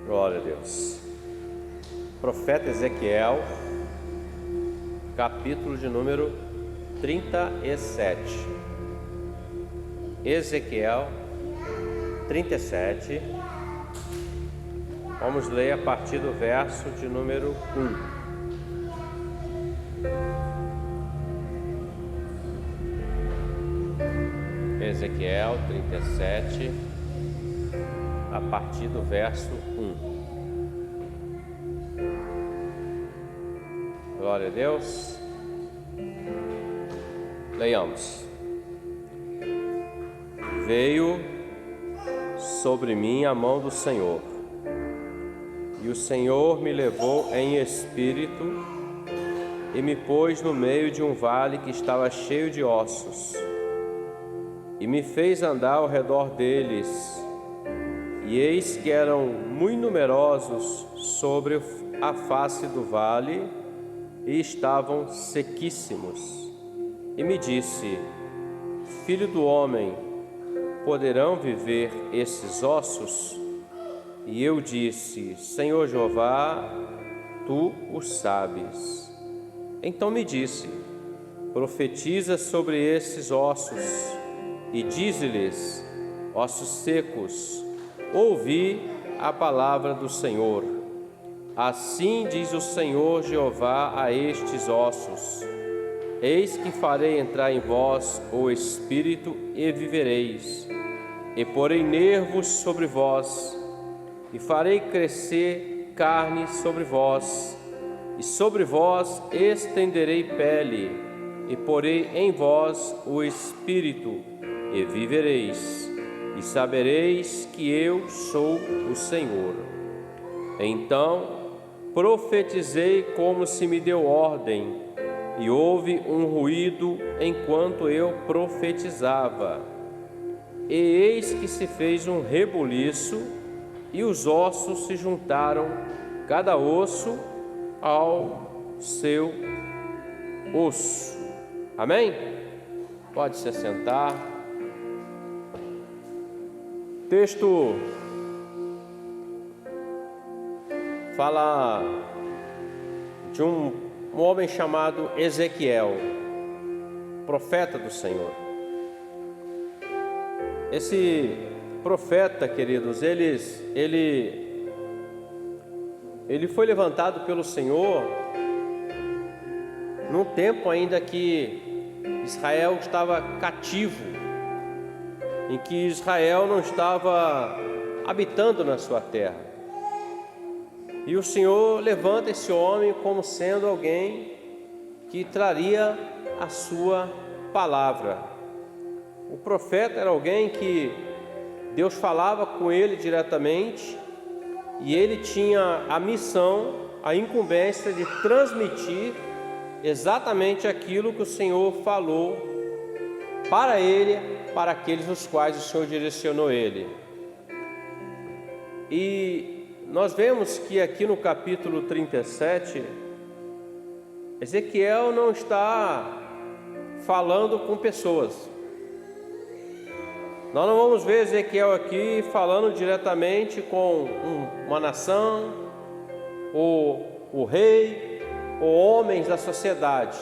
Glória a Deus. Profeta Ezequiel, capítulo de número 37. Ezequiel 37. Vamos ler a partir do verso de número 1. Ezequiel 37, a partir do verso 1. Glória a Deus. Leiamos. Veio sobre mim a mão do Senhor, e o Senhor me levou em espírito e me pôs no meio de um vale que estava cheio de ossos, e me fez andar ao redor deles, e eis que eram muito numerosos sobre a face do vale, e estavam sequíssimos. E me disse: Filho do homem, poderão viver esses ossos? E eu disse: Senhor Jeová, tu o sabes. Então me disse: profetiza sobre esses ossos, e dize-lhes: ossos secos, ouvi a palavra do Senhor. Assim diz o Senhor Jeová a estes ossos: eis que farei entrar em vós o Espírito e vivereis, e porei nervos sobre vós, e farei crescer carne sobre vós, e sobre vós estenderei pele, e porei em vós o Espírito, e vivereis, e sabereis que eu sou o Senhor. Então profetizei como se me deu ordem, e houve um ruído enquanto eu profetizava. E eis que se fez um rebuliço, e os ossos se juntaram, cada osso ao seu osso. Amém? Pode se assentar. Texto fala de um homem chamado Ezequiel, profeta do Senhor. Esse profeta, queridos, ele foi levantado pelo Senhor num tempo ainda que Israel estava cativo, em que Israel não estava habitando na sua terra. E o Senhor levanta esse homem como sendo alguém que traria a sua palavra. O profeta era alguém que Deus falava com ele diretamente, e ele tinha a missão, a incumbência de transmitir exatamente aquilo que o Senhor falou para ele, para aqueles os quais o Senhor direcionou ele. E nós vemos que aqui no capítulo 37, Ezequiel não está falando com pessoas. Nós não vamos ver Ezequiel aqui falando diretamente com uma nação, ou o rei, ou homens da sociedade.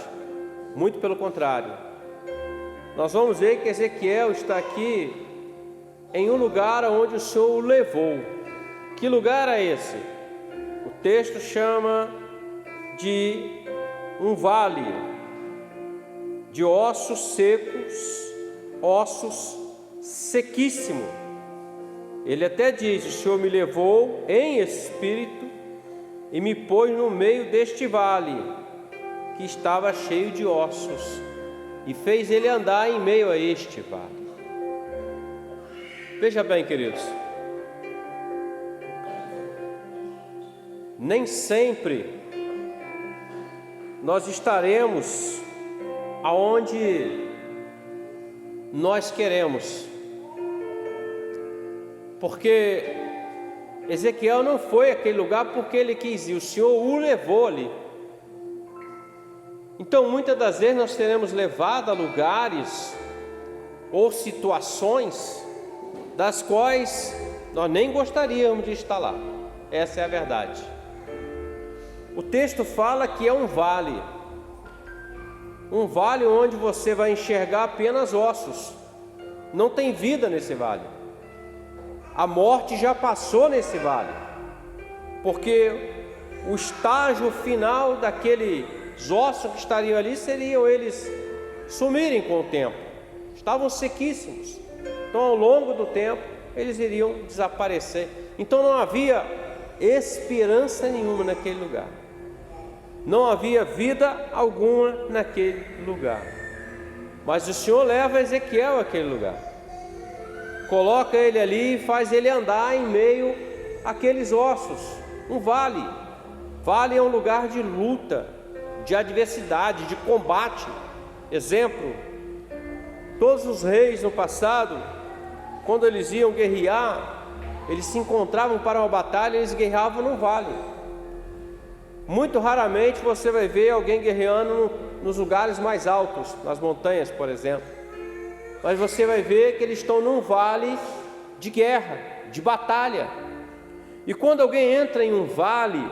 Muito pelo contrário. Nós vamos ver que Ezequiel está aqui em um lugar onde o Senhor o levou. Que lugar é esse? O texto chama de um vale de ossos secos, ossos sequíssimos. Ele até diz: o Senhor me levou em espírito e me pôs no meio deste vale que estava cheio de ossos, e fez ele andar em meio a este vale. Veja bem, queridos, nem sempre nós estaremos aonde nós queremos, porque Ezequiel não foi àquele lugar porque ele quis ir, o Senhor o levou ali. Então, muitas das vezes nós seremos levados a lugares ou situações das quais nós nem gostaríamos de estar lá. Essa é a verdade. O texto fala que é um vale onde você vai enxergar apenas ossos. Não tem vida nesse vale. A morte já passou nesse vale, porque o estágio final daqueles ossos que estariam ali seriam eles sumirem com o tempo. Estavam sequíssimos. Então, ao longo do tempo, eles iriam desaparecer. Então, não havia esperança nenhuma naquele lugar. Não havia vida alguma naquele lugar. Mas o Senhor leva Ezequiel àquele lugar. Coloca ele ali e faz ele andar em meio àqueles ossos. Um vale. Vale é um lugar de luta, de adversidade, de combate. Exemplo, todos os reis no passado, quando eles iam guerrear, eles se encontravam para uma batalha, eles guerreavam no vale. Muito raramente você vai ver alguém guerreando nos lugares mais altos, nas montanhas, por exemplo. Mas você vai ver que eles estão num vale de guerra, de batalha. E quando alguém entra em um vale,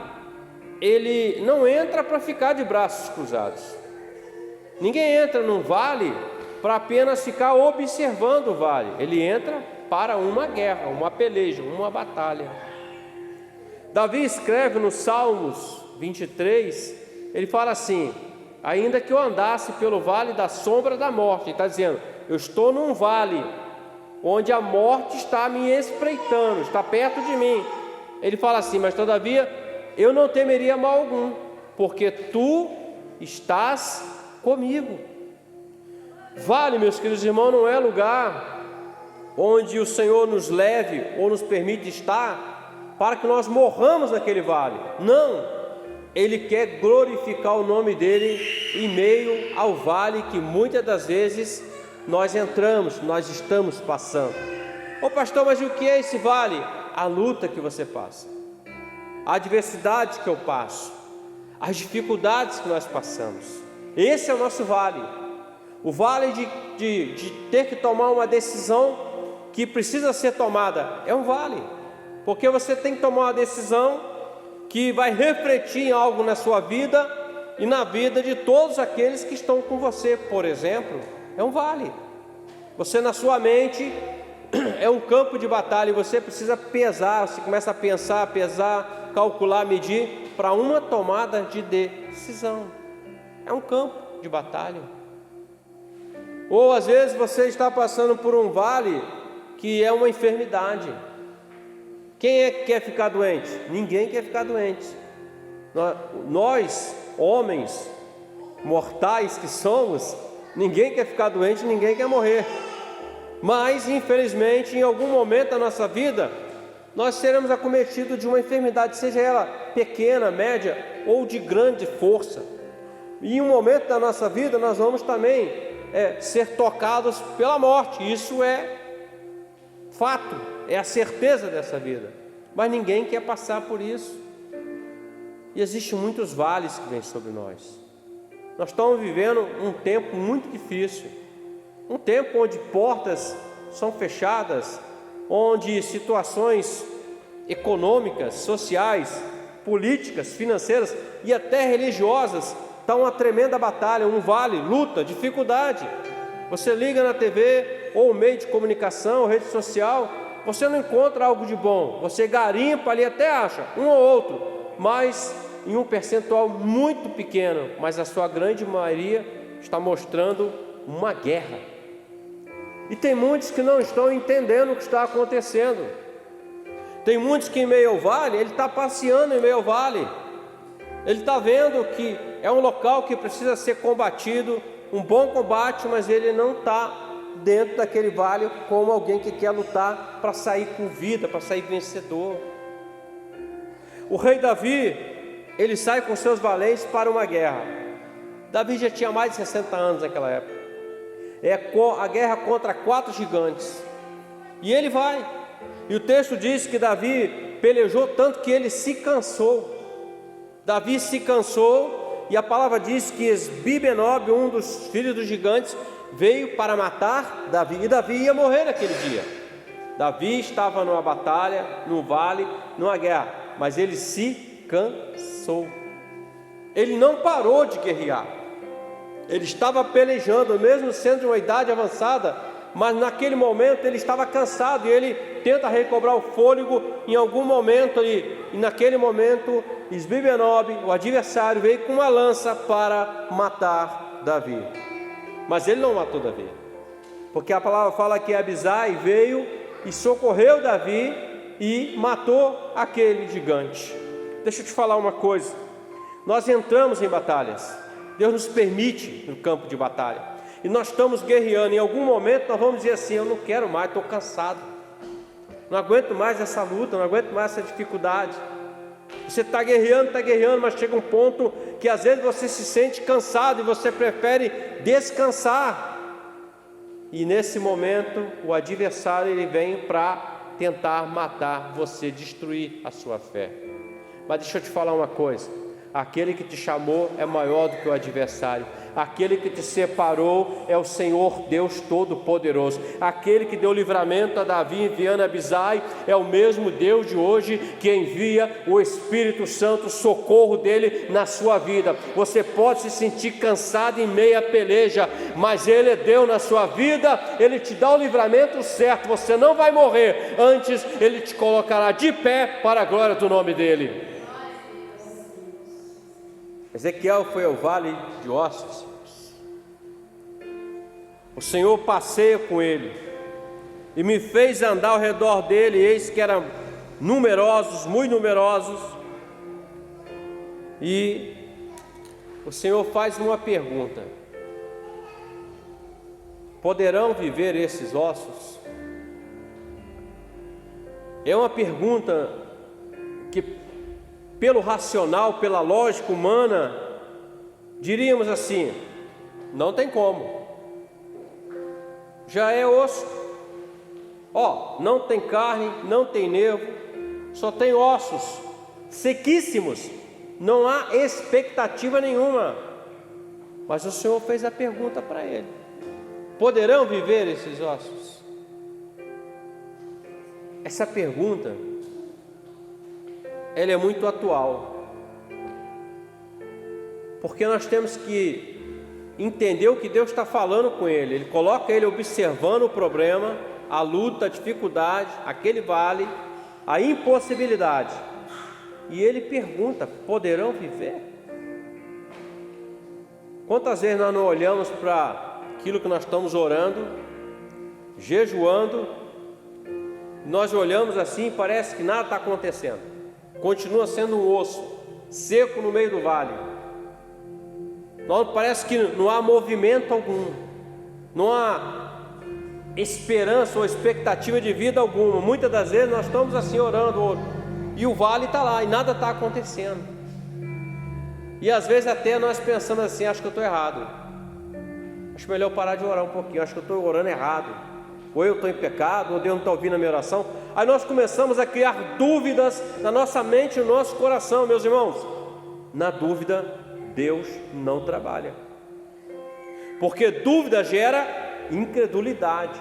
ele não entra para ficar de braços cruzados. Ninguém entra num vale para apenas ficar observando o vale. Ele entra para uma guerra, uma peleja, uma batalha. Davi escreve no Salmos 23, ele fala assim: ainda que eu andasse pelo vale da sombra da morte, ele está dizendo, eu estou num vale onde a morte está me espreitando, está perto de mim. Ele fala assim, mas todavia eu não temeria mal algum, porque tu estás comigo. Vale, meus queridos irmãos, não é lugar onde o Senhor nos leve ou nos permite estar para que nós morramos naquele vale. Não, Ele quer glorificar o nome dEle em meio ao vale que muitas das vezes nós entramos, nós estamos passando. Ô pastor, mas o que é esse vale? A luta que você passa, a adversidade que eu passo, as dificuldades que nós passamos. Esse é o nosso vale. O vale de ter que tomar uma decisão que precisa ser tomada. É um vale, porque você tem que tomar uma decisão que vai refletir em algo na sua vida e na vida de todos aqueles que estão com você. Por exemplo, é um vale. Você na sua mente é um campo de batalha e você precisa pesar, você começa a pensar, pesar, calcular, medir para uma tomada de decisão. É um campo de batalha. Ou às vezes você está passando por um vale que é uma enfermidade. Quem é que quer ficar doente? Ninguém quer ficar doente. Nós, homens mortais que somos, ninguém quer ficar doente, ninguém quer morrer. Mas, infelizmente, em algum momento da nossa vida, nós seremos acometidos de uma enfermidade, seja ela pequena, média ou de grande força. E em um momento da nossa vida, nós vamos também ser tocados pela morte. Isso é fato, é a certeza dessa vida. Mas ninguém quer passar por isso. E existem muitos vales que vêm sobre nós. Nós estamos vivendo um tempo muito difícil. Um tempo onde portas são fechadas, onde situações econômicas, sociais, políticas, financeiras e até religiosas estão uma tremenda batalha, um vale, luta, dificuldade. Você liga na TV ou meio de comunicação, rede social, você não encontra algo de bom. Você garimpa ali, até acha um ou outro, mas em um percentual muito pequeno, mas a sua grande maioria está mostrando uma guerra. E tem muitos que não estão entendendo o que está acontecendo. Tem muitos que em meio ao vale, ele está passeando em meio ao vale. Ele está vendo que é um local que precisa ser combatido, um bom combate, mas ele não está dentro daquele vale como alguém que quer lutar para sair com vida, para sair vencedor. O rei Davi, ele sai com seus valentes para uma guerra. Davi já tinha mais de 60 anos naquela época. É a guerra contra 4 gigantes. E ele vai. E o texto diz que Davi pelejou tanto que ele se cansou. Davi se cansou, e a palavra diz que Esbi-Benob, um dos filhos dos gigantes, veio para matar Davi. E Davi ia morrer naquele dia. Davi estava numa batalha, num vale, numa guerra. mas ele se cansou. Ele não parou de guerrear. Ele estava pelejando, mesmo sendo de uma idade avançada, mas naquele momento ele estava cansado, e ele tenta recobrar o fôlego em algum momento ali, e naquele momento Isbi-Benob, o adversário, veio com uma lança para matar Davi. Mas ele não matou Davi, porque a palavra fala que Abisai veio e socorreu Davi e matou aquele gigante. Deixa eu te falar uma coisa: nós entramos em batalhas, Deus nos permite no campo de batalha, e nós estamos guerreando. Em algum momento nós vamos dizer assim: eu não quero mais, estou cansado, não aguento mais essa luta, não aguento mais essa dificuldade. Você está guerreando, mas chega um ponto que às vezes você se sente cansado e você prefere descansar. E nesse momento o adversário ele vem para tentar matar você, destruir a sua fé. Mas deixa eu te falar uma coisa: aquele que te chamou é maior do que o adversário. Aquele que te separou é o Senhor Deus Todo-Poderoso. Aquele que deu livramento a Davi enviando Abisai é o mesmo Deus de hoje, que envia o Espírito Santo, o socorro dele na sua vida. Você pode se sentir cansado em meia peleja, mas ele deu na sua vida, ele te dá o livramento certo. Você não vai morrer, antes ele te colocará de pé para a glória do nome dele. Ezequiel foi ao vale de ossos. O Senhor passeia com ele e me fez andar ao redor dele, e eis que eram numerosos, muito numerosos. E o Senhor faz uma pergunta: poderão viver esses ossos? É uma pergunta que, pelo racional, pela lógica humana, diríamos assim: não tem como, já é osso, não tem carne, não tem nervo, só tem ossos sequíssimos, não há expectativa nenhuma. Mas o Senhor fez a pergunta para ele: poderão viver esses ossos? Essa pergunta, ela é muito atual, porque nós temos que entender o que Deus está falando com ele. Ele coloca ele observando o problema, a luta, a dificuldade, aquele vale, a impossibilidade, e ele pergunta: poderão viver? Quantas vezes nós não olhamos para aquilo que nós estamos orando, jejuando, nós olhamos assim e parece que nada está acontecendo, continua sendo um osso seco no meio do vale. Parece que não há movimento algum, não há esperança ou expectativa de vida alguma. Muitas das vezes nós estamos assim orando, e o vale está lá e nada está acontecendo. E às vezes até nós pensamos assim: acho que eu estou errado, acho melhor parar de orar um pouquinho, acho que eu estou orando errado, ou eu estou em pecado, ou Deus não está ouvindo a minha oração. Aí nós começamos a criar dúvidas na nossa mente e no nosso coração. Meus irmãos, na dúvida Deus não trabalha, porque dúvida gera incredulidade,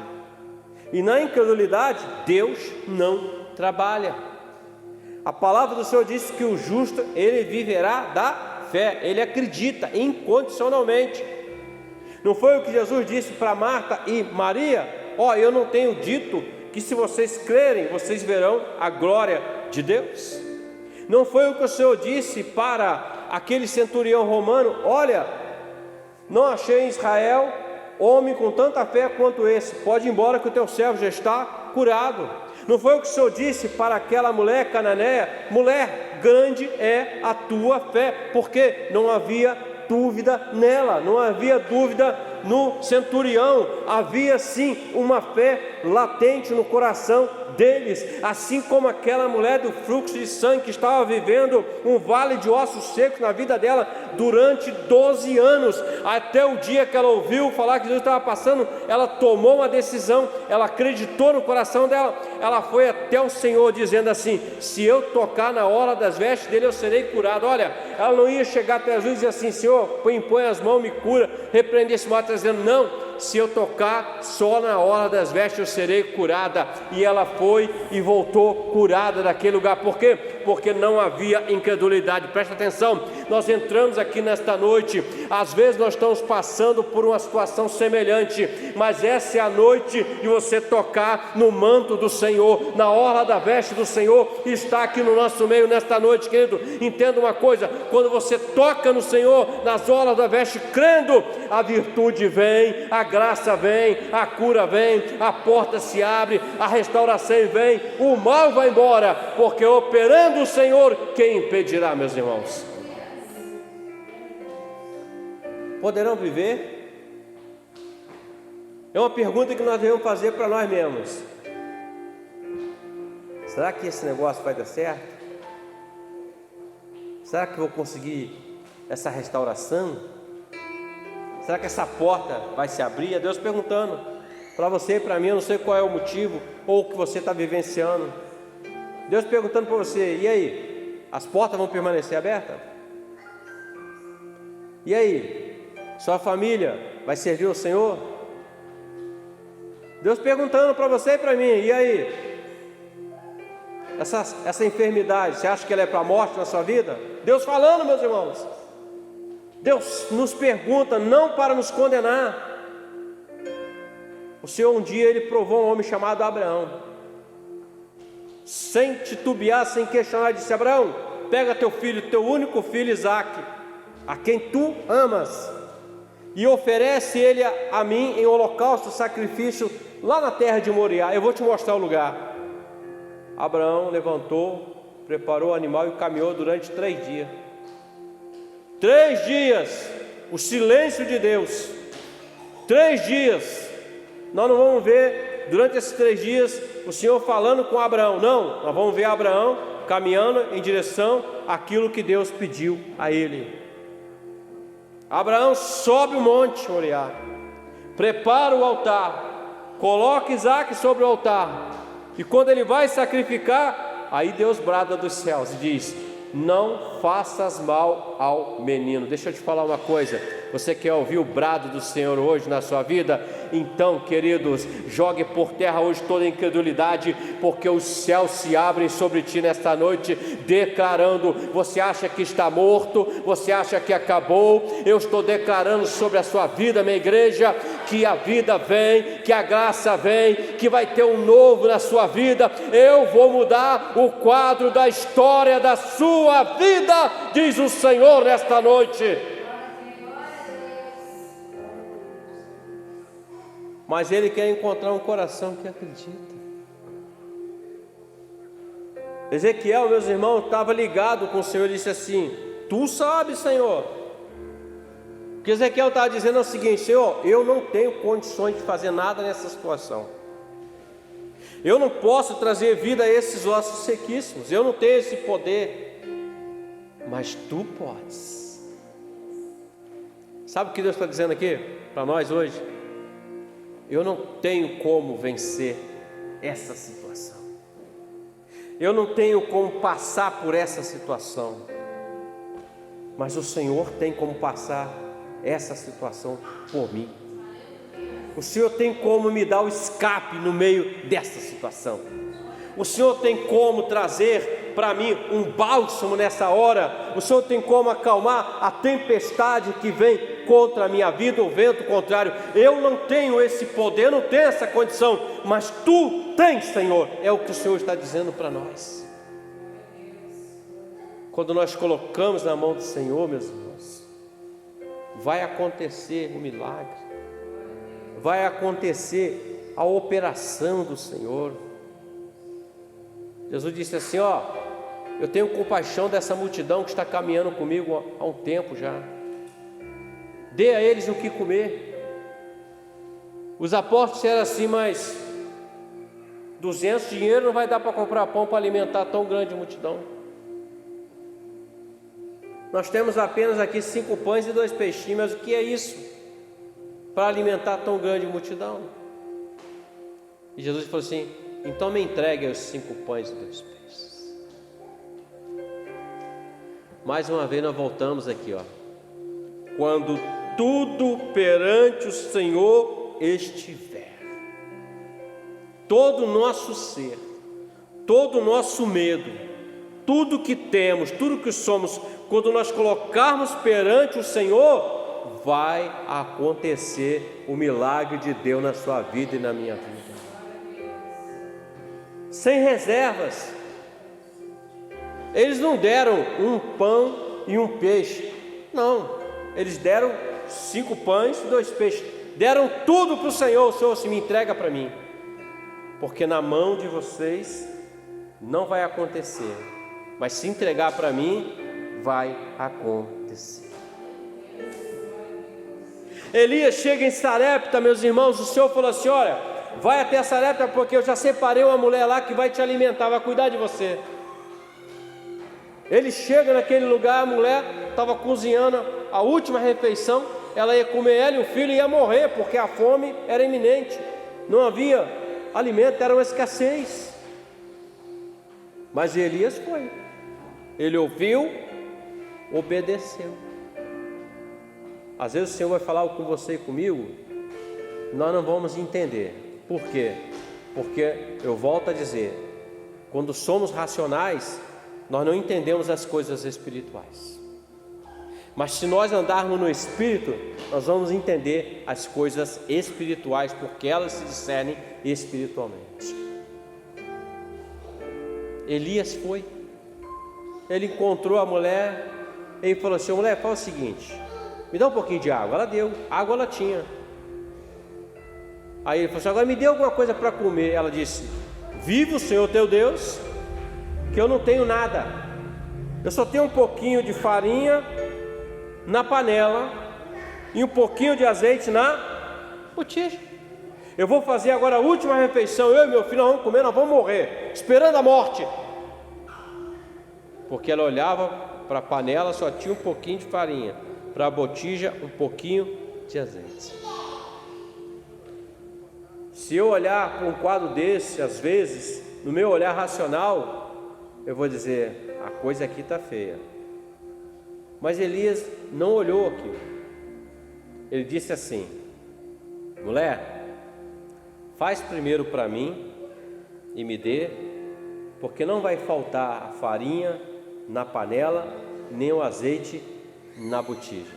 e na incredulidade Deus não trabalha. A palavra do Senhor diz que o justo, ele viverá da fé, ele acredita incondicionalmente. Não foi o que Jesus disse para Marta e Maria: eu não tenho dito que se vocês crerem, vocês verão a glória de Deus? Não foi o que o Senhor disse para aquele centurião romano: olha, não achei em Israel homem com tanta fé quanto esse, pode ir embora que o teu servo já está curado? Não foi o que o Senhor disse para aquela mulher cananeia: mulher, grande é a tua fé? Porque não havia dúvida nela, não havia dúvida no centurião, havia sim uma fé latente no coração deles, assim como aquela mulher do fluxo de sangue que estava vivendo um vale de ossos secos na vida dela durante 12 anos, até o dia que ela ouviu falar que Jesus estava passando, ela tomou uma decisão, ela acreditou no coração dela, ela foi até o Senhor dizendo assim: se eu tocar na orla das vestes dele, eu serei curado. Olha, ela não ia chegar até Jesus e dizer assim: Senhor, impõe as mãos, me cura, repreende esse mal, dizendo: não, se eu tocar só na orla das vestes, eu serei curada. E ela foi e voltou curada daquele lugar. Por quê? Porque não havia incredulidade. Presta atenção, nós entramos aqui nesta noite, às vezes nós estamos passando por uma situação semelhante, mas essa é a noite de você tocar no manto do Senhor, na orla da veste do Senhor, está aqui no nosso meio nesta noite, querido. Entenda uma coisa: quando você toca no Senhor, nas orlas da veste, crendo, a virtude vem, a graça vem, a cura vem, a porta se abre, a restauração vem, o mal vai embora, porque operando o Senhor, quem impedirá, meus irmãos? Poderão viver? É uma pergunta que nós devemos fazer para nós mesmos. Será que esse negócio vai dar certo? Será que eu vou conseguir essa restauração? Será que essa porta vai se abrir? É Deus perguntando para você e para mim. Eu não sei qual é o motivo ou o que você está vivenciando. Deus perguntando para você: e aí? As portas vão permanecer abertas? E aí? Sua família vai servir ao Senhor? Deus perguntando para você e para mim: e aí? Essa enfermidade, você acha que ela é para a morte na sua vida? Deus falando, meus irmãos. Deus nos pergunta não para nos condenar. O Senhor um dia Ele provou um homem chamado Abraão, sem titubear, sem questionar, disse: Abraão, pega teu filho, teu único filho Isaque, a quem tu amas, e oferece ele a mim em holocausto, sacrifício, lá na terra de Moriá. Eu vou te mostrar o lugar. Abraão levantou, preparou o animal e caminhou durante 3 dias. 3 dias, o silêncio de Deus. 3 dias. Nós não vamos ver durante esses 3 dias o Senhor falando com Abraão. Não, nós vamos ver Abraão caminhando em direção àquilo que Deus pediu a ele. Abraão sobe o monte Moriá, prepara o altar, coloca Isaque sobre o altar, e quando ele vai sacrificar, aí Deus brada dos céus e diz: não faças mal ao menino. Deixa eu te falar uma coisa: você quer ouvir o brado do Senhor hoje na sua vida? Então, queridos, jogue por terra hoje toda incredulidade, porque os céus se abrem sobre ti nesta noite, declarando: você acha que está morto, você acha que acabou? Eu estou declarando sobre a sua vida, minha igreja, que a vida vem, que a graça vem, que vai ter um novo na sua vida. Eu vou mudar o quadro da história da sua vida, diz o Senhor nesta noite. Mas Ele quer encontrar um coração que acredita. Ezequiel, meus irmãos, estava ligado com o Senhor e disse assim: tu sabes, Senhor. O que Ezequiel estava dizendo é o seguinte: Senhor, eu não tenho condições de fazer nada nessa situação. Eu não posso trazer vida a esses ossos sequíssimos. Eu não tenho esse poder. Mas tu podes. Sabe o que Deus está dizendo aqui para nós hoje? Eu não tenho como vencer essa situação. Eu não tenho como passar por essa situação. Mas o Senhor tem como passar essa situação por mim. O Senhor tem como me dar o escape no meio dessa situação. O Senhor tem como trazer para mim um bálsamo nessa hora. O Senhor tem como acalmar a tempestade que vem contra a minha vida, o vento contrário. Eu não tenho esse poder, eu não tenho essa condição, mas tu tens, Senhor. É o que o Senhor está dizendo para nós. Quando nós colocamos na mão do Senhor, meus irmãos, vai acontecer o milagre, vai acontecer a operação do Senhor. Jesus disse assim: ó, eu tenho compaixão dessa multidão que está caminhando comigo há um tempo já. Dê a eles o que comer. Os apóstolos eram assim: mas 200 dinheiro não vai dar para comprar pão para alimentar tão grande multidão. Nós temos apenas aqui 5 pães e 2 peixinhos, mas o que é isso para alimentar tão grande multidão? E Jesus falou assim: então me entregue os 5 pães e 2 peixes. Mais uma vez nós voltamos aqui, ó. Quando tudo perante o Senhor estiver, todo o nosso ser, todo o nosso medo, tudo que temos, tudo que somos, quando nós colocarmos perante o Senhor, vai acontecer o milagre de Deus na sua vida e na minha vida. Sem reservas. Eles não deram um pão e um peixe, não, eles deram 5 pães e 2 peixes, deram tudo para o Senhor. O Senhor se me entrega para mim, porque na mão de vocês não vai acontecer, mas se entregar para mim, vai acontecer. Elias chega em Sarepta, meus irmãos, o Senhor falou assim: olha, vai até Sarepta, porque eu já separei uma mulher lá que vai te alimentar, vai cuidar de você. Ele chega naquele lugar, a mulher estava cozinhando a última refeição, ela ia comer, ela e o filho ia morrer, porque a fome era iminente, não havia alimento, era uma escassez. Mas Elias foi, ele ouviu, obedeceu. Às vezes o Senhor vai falar com você e comigo, nós não vamos entender. Por quê? Porque eu volto a dizer, quando somos racionais, nós não entendemos as coisas espirituais. Mas se nós andarmos no Espírito, nós vamos entender as coisas espirituais, porque elas se discernem espiritualmente. Elias foi, ele encontrou a mulher, ele falou assim: mulher, fala o seguinte, me dá um pouquinho de água. Ela deu, água ela tinha. Aí ele falou assim: agora me dê alguma coisa para comer. Ela disse: vive o Senhor teu Deus, que eu não tenho nada, eu só tenho um pouquinho de farinha na panela e um pouquinho de azeite na botija. Eu vou fazer agora a última refeição, eu e meu filho, nós vamos comer, nós vamos morrer, esperando a morte. Porque ela olhava para a panela, só tinha um pouquinho de farinha, para a botija um pouquinho de azeite. Se eu olhar para um quadro desse, às vezes, no meu olhar racional, eu vou dizer: a coisa aqui está feia. Mas Elias não olhou aquilo. Ele disse assim: mulher, faz primeiro para mim e me dê, porque não vai faltar a farinha na panela, nem o azeite na botija.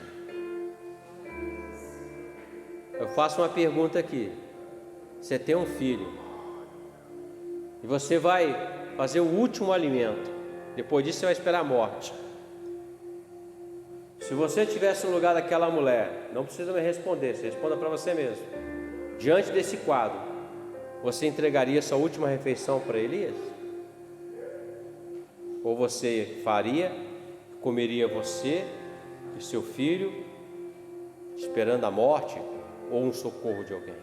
Eu faço uma pergunta aqui: você tem um filho e você vai fazer o último alimento, depois disso você vai esperar a morte. Se você estivesse no lugar daquela mulher, não precisa me responder, você responda para você mesmo. Diante desse quadro, você entregaria sua última refeição para Elias? Ou você faria, comeria você e seu filho, esperando a morte ou um socorro de alguém?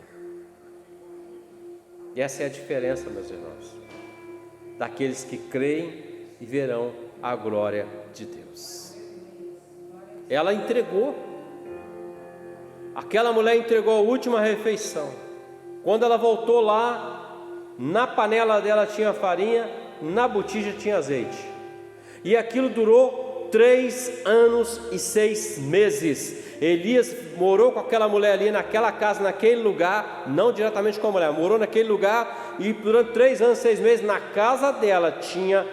E essa é a diferença, meus irmãos, daqueles que creem e verão a glória de Deus. Ela entregou, aquela mulher entregou a última refeição. Quando ela voltou lá, na panela dela tinha farinha, na botija tinha azeite, e aquilo durou 3 anos e 6 meses. Elias morou com aquela mulher ali, naquela casa, naquele lugar, não diretamente com a mulher, morou naquele lugar, e durante 3 anos e 6 meses, na casa dela tinha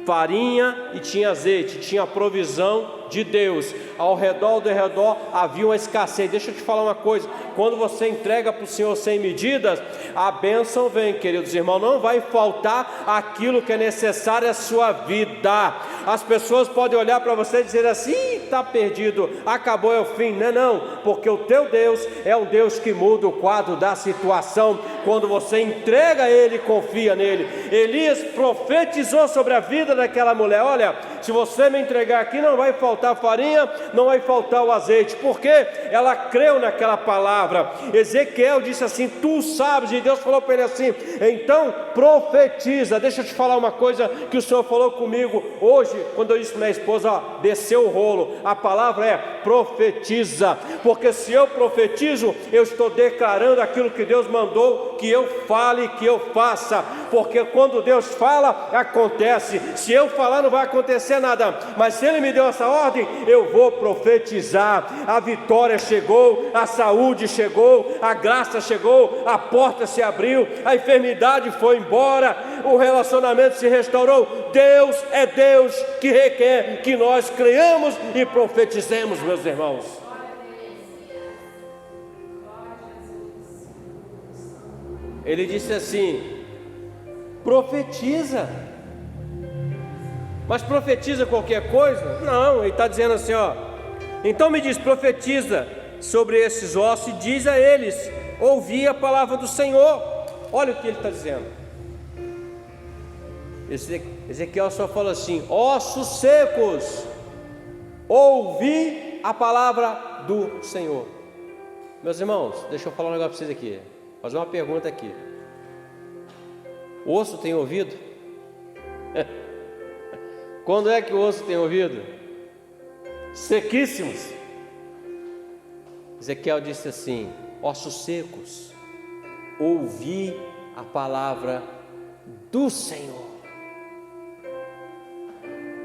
farinha e tinha azeite, tinha provisão de Deus. Ao redor do redor havia uma escassez. Deixa eu te falar uma coisa: quando você entrega para o Senhor sem medidas, a bênção vem, queridos irmãos. Não vai faltar aquilo que é necessário à sua vida. As pessoas podem olhar para você e dizer assim: está perdido, acabou, é o fim. Não, porque o teu Deus é um Deus que muda o quadro da situação, quando você entrega a Ele e confia nele. Elias profetizou sobre a vida daquela mulher: olha, se você me entregar aqui, não vai faltar farinha, não vai faltar o azeite, porque ela creu naquela palavra. Ezequiel disse assim: tu sabes, e Deus falou para ele assim: então profetiza. Deixa eu te falar uma coisa que o Senhor falou comigo hoje, quando eu disse para minha esposa: ó, desceu o rolo, a palavra é profetiza, porque se eu profetizo, eu estou declarando aquilo que Deus mandou que eu fale, que eu faça, porque quando Deus fala, acontece. Se eu falar, não vai acontecer nada, mas se Ele me deu essa ordem, eu vou profetizar. A vitória chegou, a saúde chegou, a graça chegou, a porta se abriu, a enfermidade foi embora, o relacionamento se restaurou. Deus é Deus que requer que nós creiamos e profetizemos, meus irmãos. Ele disse assim: profetiza. Mas profetiza qualquer coisa? Não, ele está dizendo assim, ó. Então me diz, profetiza sobre esses ossos e diz a eles: ouvi a palavra do Senhor. Olha o que ele está dizendo. Ezequiel só fala assim: ossos secos, ouvi a palavra do Senhor. Meus irmãos, deixa eu falar um negócio para vocês aqui. Fazer uma pergunta aqui. O osso tem ouvido? Quando é que o osso tem ouvido? Sequíssimos. Ezequiel disse assim: ossos secos, ouvi a palavra do Senhor.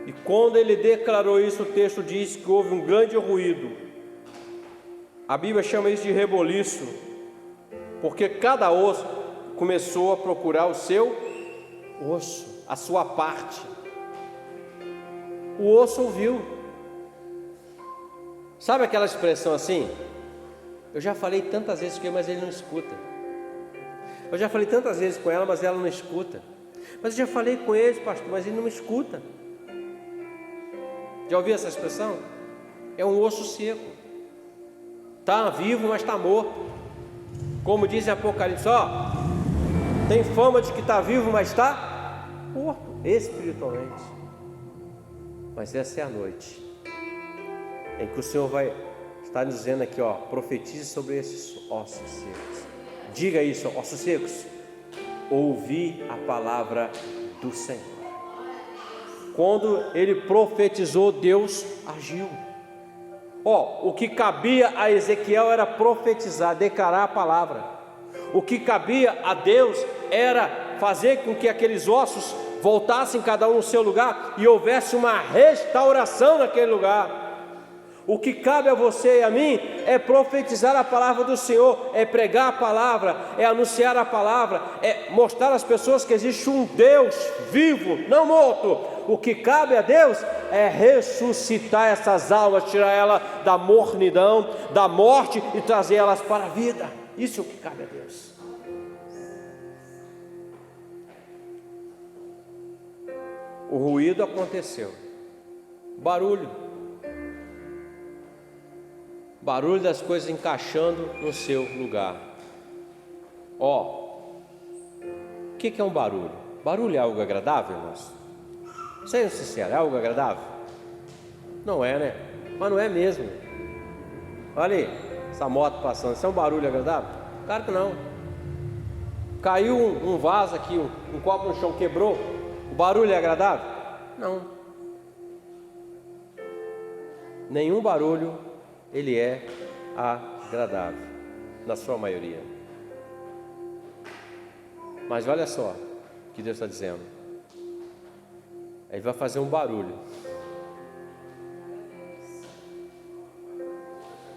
E quando ele declarou isso, o texto diz que houve um grande ruído. A Bíblia chama isso de reboliço, porque cada osso começou a procurar o seu osso, a sua parte. O osso ouviu. Sabe aquela expressão assim? Eu já falei tantas vezes com ele, mas ele não escuta. Eu já falei tantas vezes com ela, mas ela não escuta. Mas eu já falei com ele, pastor, mas ele não escuta. Já ouviu essa expressão? É um osso seco. Está vivo, mas está morto. Como diz em Apocalipse, ó, tem fama de que está vivo, mas está morto espiritualmente. Mas essa é a noite em que o Senhor vai estar dizendo aqui, ó, profetize sobre esses ossos secos. Diga isso, ossos secos, ouvi a palavra do Senhor. Quando ele profetizou, Deus agiu. Ó, o que cabia a Ezequiel era profetizar, declarar a palavra. O que cabia a Deus era fazer com que aqueles ossos voltassem cada um no seu lugar e houvesse uma restauração naquele lugar. O que cabe a você e a mim é profetizar a palavra do Senhor, é pregar a palavra, é anunciar a palavra, é mostrar às pessoas que existe um Deus vivo, não morto. O que cabe a Deus é ressuscitar essas almas, tirar elas da mornidão, da morte e trazer elas para a vida. Isso é o que cabe a Deus. O ruído aconteceu, barulho das coisas encaixando no seu lugar. Ó, o que é um barulho? Barulho é algo agradável, irmãos? Sendo sincero, é algo agradável? Não é, né? Mas não é mesmo. Olha aí, essa moto passando, isso é um barulho agradável? Claro que não. Caiu um vaso aqui, um copo no chão, quebrou. O barulho é agradável? Não. Nenhum barulho ele é agradável, na sua maioria. Mas olha só o que Deus está dizendo. Ele vai fazer um barulho.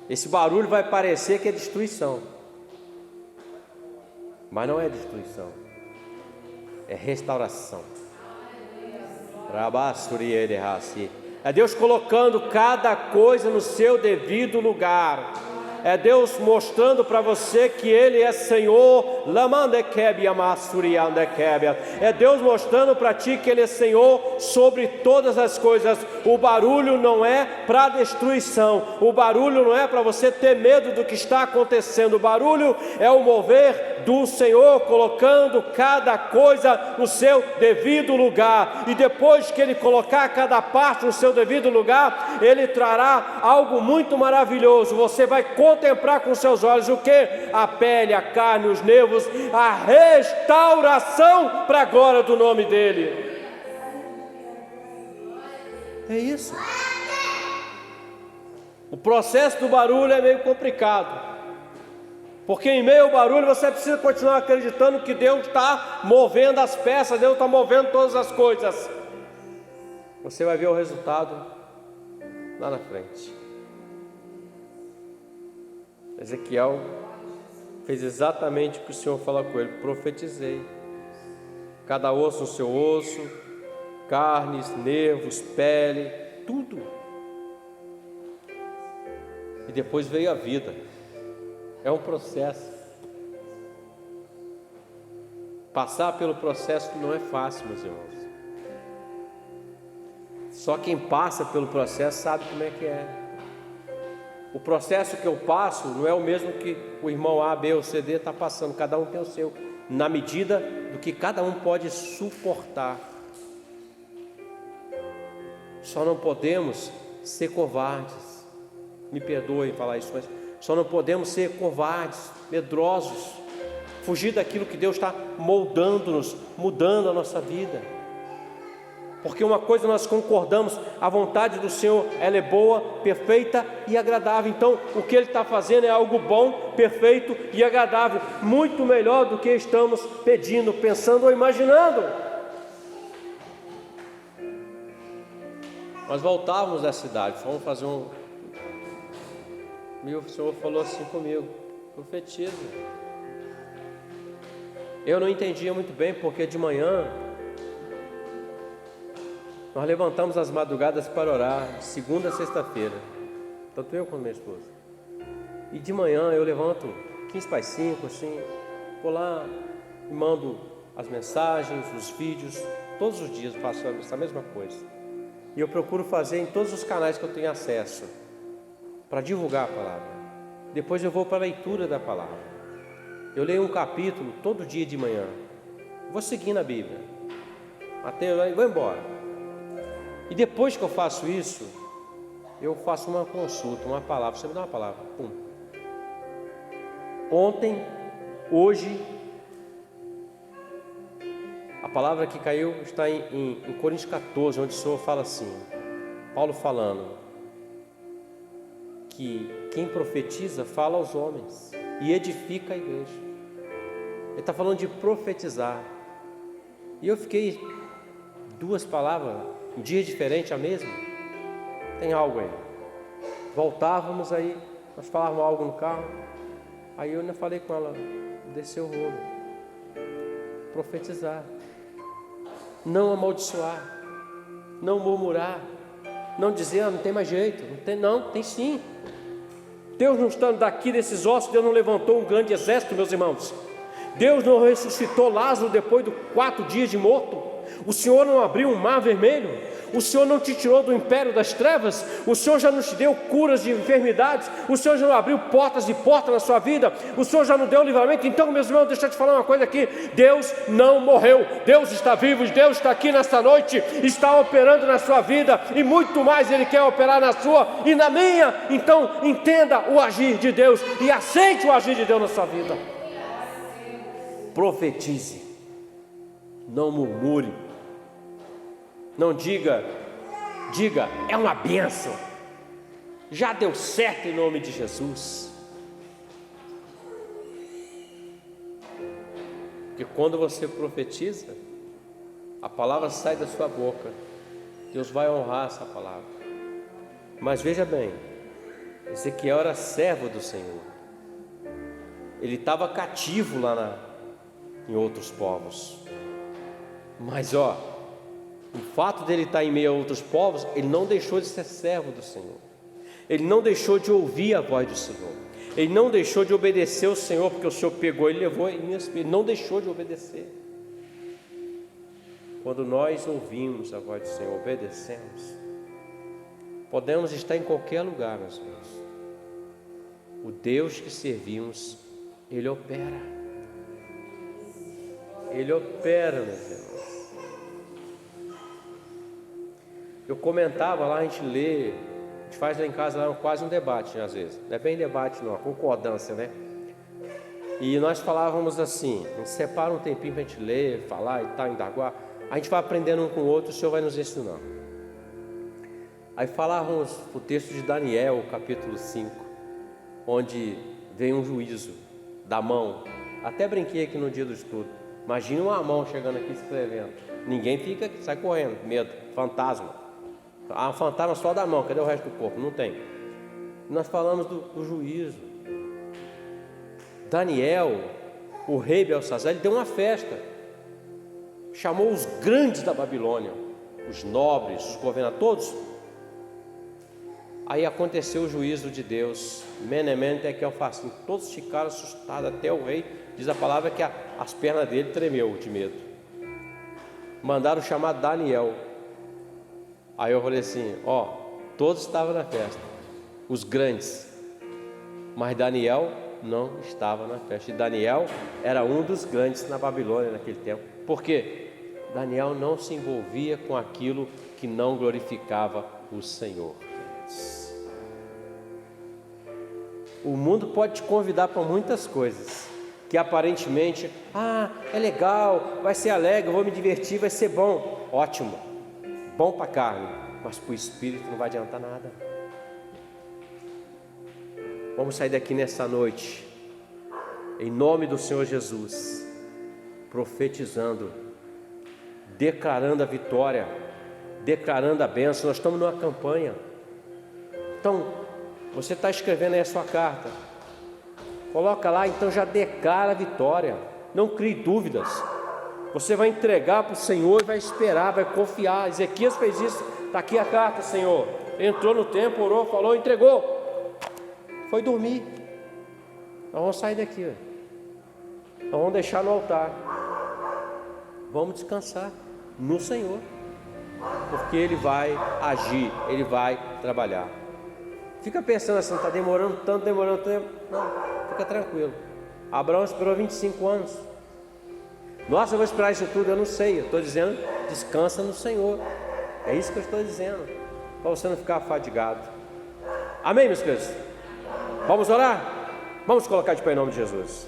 Esse barulho vai parecer que é destruição, mas não é destruição, é restauração. É Deus colocando cada coisa no seu devido lugar. É Deus mostrando para você que Ele é Senhor. É Deus mostrando para ti que Ele é Senhor sobre todas as coisas. O barulho não é para destruição. O barulho não é para você ter medo do que está acontecendo. O barulho é o mover do Senhor, colocando cada coisa no seu devido lugar. E depois que Ele colocar cada parte no seu devido lugar, Ele trará algo muito maravilhoso. Você vai contemplar com seus olhos o que? A pele, a carne, os nervos, a restauração para a glória do nome dEle. É isso. O processo do barulho é meio complicado, porque em meio ao barulho você precisa continuar acreditando que Deus está movendo as peças, Deus está movendo todas as coisas. Você vai ver o resultado lá na frente. Ezequiel fez exatamente o que o Senhor falou com ele: profetizei. cada osso no seu osso, carnes, nervos, pele, tudo. E depois veio a vida. É um processo. Passar pelo processo não é fácil, meus irmãos. Só quem passa pelo processo sabe como é que é. O processo que eu passo não é o mesmo que o irmão A, B ou C, D está passando. Cada um tem o seu, na medida do que cada um pode suportar. Só não podemos ser covardes. Me perdoem falar isso, mas só não podemos ser covardes, medrosos, fugir daquilo que Deus está moldando-nos, mudando a nossa vida. Porque uma coisa nós concordamos, a vontade do Senhor, ela é boa, perfeita e agradável. Então, o que Ele está fazendo é algo bom, perfeito e agradável, muito melhor do que estamos pedindo, pensando ou imaginando. Nós voltávamos da cidade, fomos fazer E o Senhor falou assim comigo: profetiza. Eu não entendia muito bem, porque de manhã nós levantamos as madrugadas para orar, de segunda a sexta-feira, tanto eu quanto minha esposa. E de manhã eu levanto 15 para as 5, assim, vou lá e mando as mensagens, os vídeos, todos os dias faço essa mesma coisa. E eu procuro fazer em todos os canais que eu tenho acesso, para divulgar a palavra. Depois eu vou para a leitura da palavra. Eu leio um capítulo todo dia de manhã, vou seguindo a Bíblia, até eu vou embora. E depois que eu faço isso, eu faço uma consulta, uma palavra. Você me dá uma palavra, pum. Ontem, hoje, a palavra que caiu está em Coríntios 14, onde o Senhor fala assim, Paulo falando, que quem profetiza fala aos homens e edifica a igreja. Ele está falando de profetizar. E eu fiquei duas palavras, um dia diferente, a mesma. Tem algo aí. Voltávamos aí, nós falávamos algo no carro. Aí eu ainda falei com ela, desceu o rolo. Profetizar. Não amaldiçoar. Não murmurar. Não dizer, não tem mais jeito. Não, tem sim. Deus não está daqui desses ossos, Deus não levantou um grande exército, meus irmãos. Deus não ressuscitou Lázaro depois de 4 dias de morto. O Senhor não abriu um mar vermelho. O Senhor não te tirou do império das trevas. O Senhor já não te deu curas de enfermidades. O Senhor já não abriu portas e portas na sua vida. O Senhor já não deu livramento. Então, meus irmãos, deixa eu te falar uma coisa aqui. Deus não morreu. Deus está vivo. Deus está aqui nesta noite. Está operando na sua vida. E muito mais Ele quer operar na sua e na minha. Então, entenda o agir de Deus e aceite o agir de Deus na sua vida. Profetize. Não murmure. Não diga, é uma bênção, já deu certo em nome de Jesus. Porque quando você profetiza, a palavra sai da sua boca, Deus vai honrar essa palavra. Mas veja bem, Ezequiel era servo do Senhor, ele estava cativo lá em outros povos, mas o fato dele estar em meio a outros povos, ele não deixou de ser servo do Senhor. Ele não deixou de ouvir a voz do Senhor. Ele não deixou de obedecer ao Senhor, porque o Senhor pegou e levou em espírito. Ele não deixou de obedecer. Quando nós ouvimos a voz do Senhor, obedecemos, podemos estar em qualquer lugar, meus irmãos. O Deus que servimos, Ele opera. Ele opera, meus irmãos. Eu comentava lá, a gente lê, a gente faz lá em casa lá, quase um debate, às vezes. Não é bem debate não, concordância, né? E nós falávamos assim, a gente separa um tempinho para a gente ler, falar e tal, indagar. A gente vai aprendendo um com o outro, o Senhor vai nos ensinando. Aí falávamos o texto de Daniel, capítulo 5, onde vem um juízo da mão. Até brinquei aqui no dia do estudo. Imagina uma mão chegando aqui escrevendo. Ninguém fica, sai correndo, medo, fantasma. Ah, fantasma só da mão, cadê o resto do corpo? Não tem. Nós falamos do juízo. Daniel, o rei Belsazar, ele deu uma festa. chamou os grandes da Babilônia, os nobres, os governadores. Aí aconteceu o juízo de Deus, Menemem Tekel Upharsin. Todos ficaram assustados, até o rei, diz a palavra que as pernas dele tremeu de medo. Mandaram chamar Daniel. Aí eu falei assim, todos estavam na festa, os grandes, mas Daniel não estava na festa. E Daniel era um dos grandes na Babilônia naquele tempo. Por quê? Daniel não se envolvia com aquilo que não glorificava o Senhor. O mundo pode te convidar para muitas coisas que aparentemente, é legal, vai ser alegre, eu vou me divertir, vai ser bom. Ótimo, bom para a carne, mas para o espírito não vai adiantar nada. Vamos sair daqui nessa noite, em nome do Senhor Jesus, profetizando, declarando a vitória, declarando a bênção. Nós estamos numa campanha. Então, você está escrevendo aí a sua carta, coloca lá, então já declara a vitória, não crie dúvidas. Você vai entregar para o Senhor e vai esperar, vai confiar. Ezequias fez isso. Está aqui a carta, Senhor. Entrou no templo, orou, falou, entregou, foi dormir. Nós vamos sair daqui, nós vamos deixar no altar, vamos descansar no Senhor, porque Ele vai agir, Ele vai trabalhar. Fica pensando assim, está demorando tanto, não, fica tranquilo. Abraão esperou 25 anos. Nossa, eu vou esperar isso tudo, eu não sei. Eu estou dizendo, descansa no Senhor. É isso que eu estou dizendo, para você não ficar fadigado. Amém, meus queridos? Vamos orar? Vamos colocar de pé em nome de Jesus.